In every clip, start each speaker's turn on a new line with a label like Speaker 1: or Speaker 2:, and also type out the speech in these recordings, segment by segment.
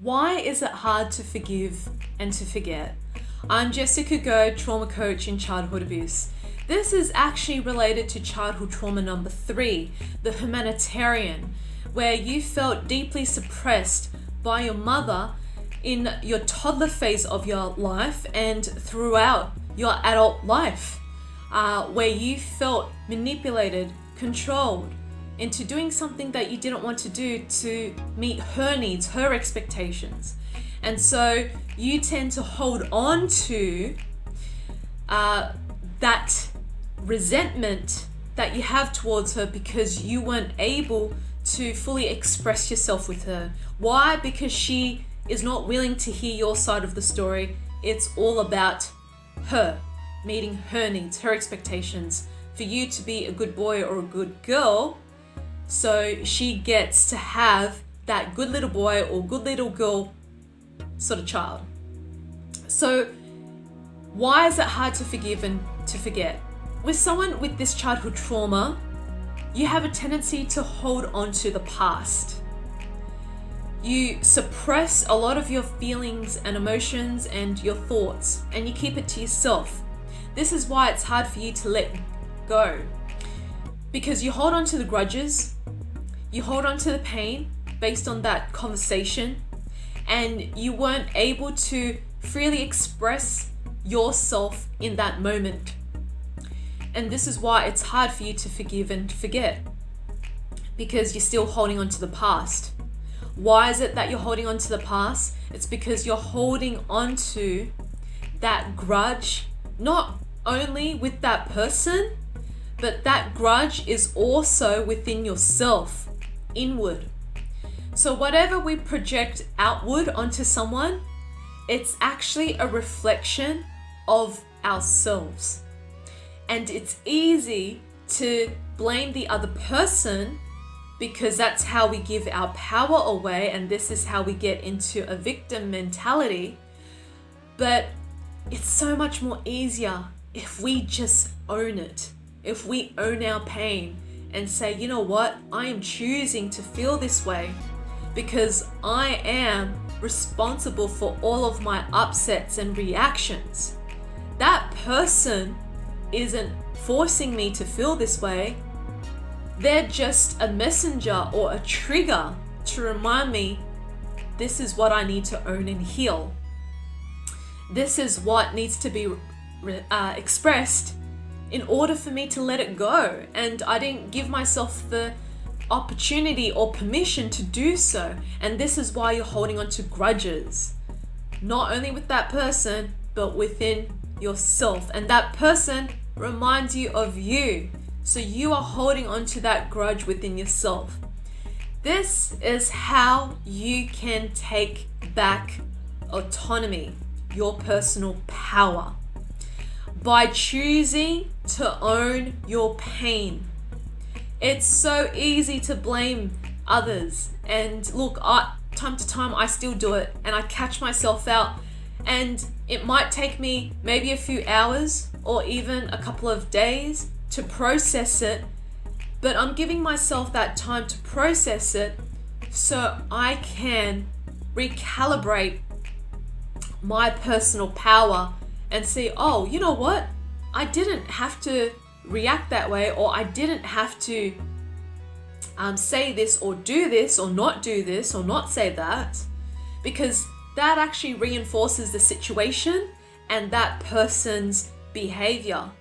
Speaker 1: Why is it hard to forgive and to forget? I'm jessxgoh, trauma coach in childhood abuse. This is actually related to childhood trauma number 3, the humanitarian, where you felt deeply suppressed by your mother in your toddler phase of your life and throughout your adult life, where you felt manipulated, controlled into doing something that you didn't want to do to meet her needs, her expectations. And so you tend to hold on to that resentment that you have towards her because you weren't able to fully express yourself with her. Why? Because she is not willing to hear your side of the story. It's all about her, meeting her needs, her expectations, for you to be a good boy or a good girl, so she gets to have that good little boy or good little girl sort of child. So why is it hard to forgive and to forget? With someone with this childhood trauma, you have a tendency to hold on to the past. You suppress a lot of your feelings and emotions and your thoughts, and you keep it to yourself. This is why it's hard for you to let go, because you hold on to the grudges, you hold on to the pain based on that conversation, and you weren't able to freely express yourself in that moment. And this is why it's hard for you to forgive and forget, because you're still holding on to the past. Why is it that you're holding on to the past? It's because you're holding on to that grudge, not only with that person, but that grudge is also within yourself, inward. So whatever we project outward onto someone, it's actually a reflection of ourselves. And it's easy to blame the other person because that's how we give our power away, and this is how we get into a victim mentality. But it's so much more easier if we just own it, if we own our pain and say, you know what, I am choosing to feel this way because I am responsible for all of my upsets and reactions. That person isn't forcing me to feel this way. They're just a messenger or a trigger to remind me this is what I need to own and heal. This is what needs to be expressed in order for me to let it go. And I didn't give myself the opportunity or permission to do so. And this is why you're holding on to grudges, not only with that person, but within yourself. And that person reminds you of you. So you are holding on to that grudge within yourself. This is how you can take back autonomy, your personal power, by choosing to own your pain. It's so easy to blame others. And look, time to time I still do it, and I catch myself out, and it might take me maybe a few hours or even a couple of days to process it, but I'm giving myself that time to process it so I can recalibrate my personal power and see, oh, you know what? I didn't have to react that way, or I didn't have to say this or do this or not do this or not say that, because that actually reinforces the situation and that person's behavior.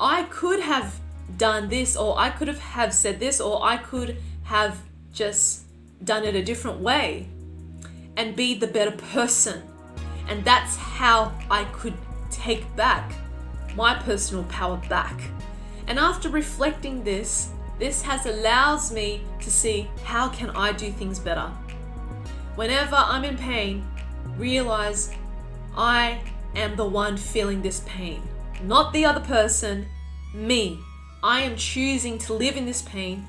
Speaker 1: I could have done this, or I could have said this, or I could have just done it a different way and be the better person. And that's how I could take back my personal power back. And after reflecting this has allows me to see, how can I do things better? Whenever I'm in pain, realize I am the one feeling this pain, not the other person, me. I am choosing to live in this pain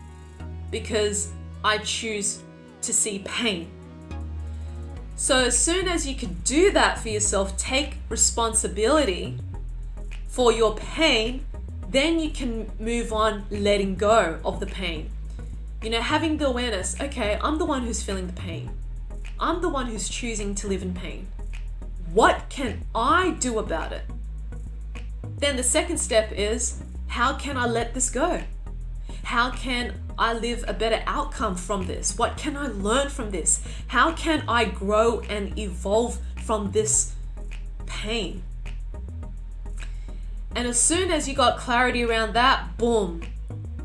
Speaker 1: because I choose to see pain. So as soon as you can do that for yourself, take responsibility for your pain, then you can move on letting go of the pain. You know, having the awareness, okay, I'm the one who's feeling the pain. I'm the one who's choosing to live in pain. What can I do about it? Then the second step is, how can I let this go? How can I live a better outcome from this? What can I learn from this? How can I grow and evolve from this pain? And as soon as you got clarity around that, boom,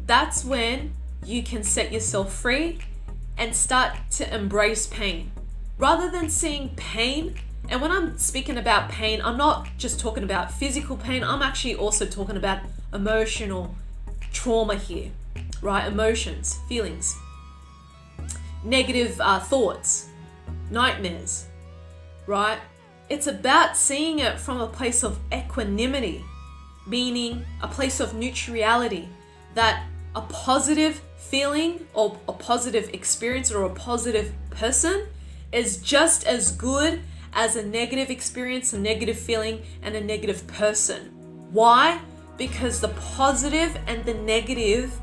Speaker 1: that's when you can set yourself free and start to embrace pain. Rather than seeing pain, and when I'm speaking about pain, I'm not just talking about physical pain, I'm actually also talking about emotional trauma here, right? Emotions, feelings, negative thoughts, nightmares, right? It's about seeing it from a place of equanimity, meaning a place of neutrality, that a positive feeling or a positive experience or a positive person is just as good as a negative experience, a negative feeling, and a negative person. Why? Because the positive and the negative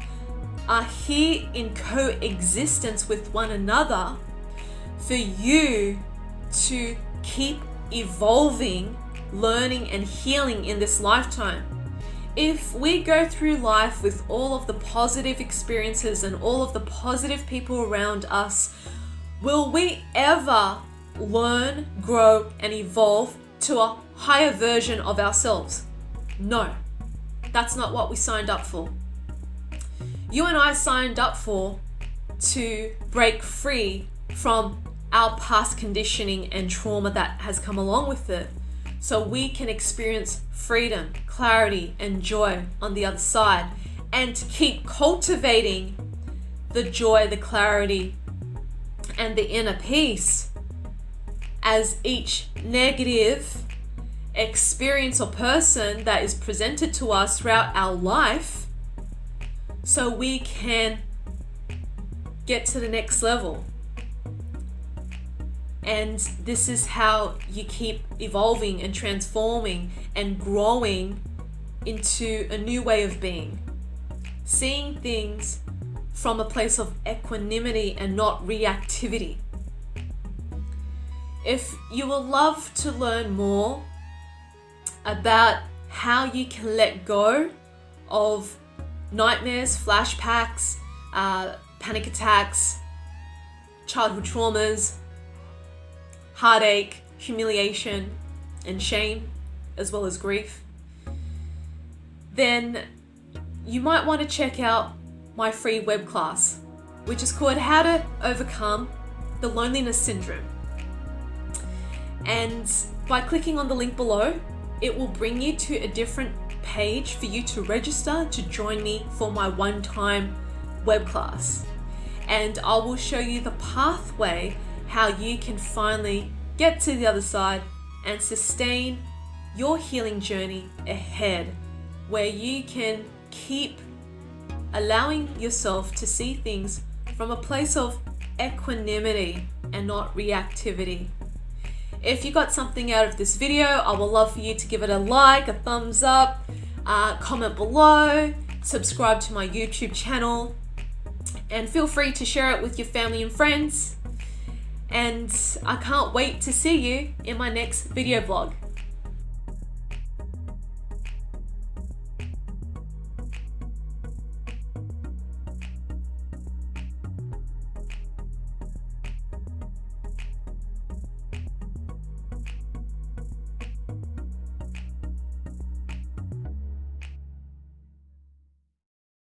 Speaker 1: are here in coexistence with one another for you to keep evolving, learning, and healing in this lifetime. If we go through life with all of the positive experiences and all of the positive people around us, will we ever learn, grow, and evolve to a higher version of ourselves? No, that's not what we signed up for. You and I signed up to break free from our past conditioning and trauma that has come along with it, so we can experience freedom, clarity, and joy on the other side, and to keep cultivating the joy, the clarity, and the inner peace as each negative experience or person that is presented to us throughout our life, so we can get to the next level. And this is how you keep evolving and transforming and growing into a new way of being. Seeing things from a place of equanimity and not reactivity. If you would love to learn more about how you can let go of nightmares, flashbacks, panic attacks, childhood traumas, heartache, humiliation, and shame, as well as grief, then you might want to check out my free web class, which is called How to Overcome the Loneliness Syndrome. And by clicking on the link below, it will bring you to a different page for you to register to join me for my one-time web class. And I will show you the pathway how you can finally get to the other side and sustain your healing journey ahead, where you can keep allowing yourself to see things from a place of equanimity and not reactivity. If you got something out of this video, I would love for you to give it a like, a thumbs up, comment below, subscribe to my YouTube channel, and feel free to share it with your family and friends. And I can't wait to see you in my next video blog.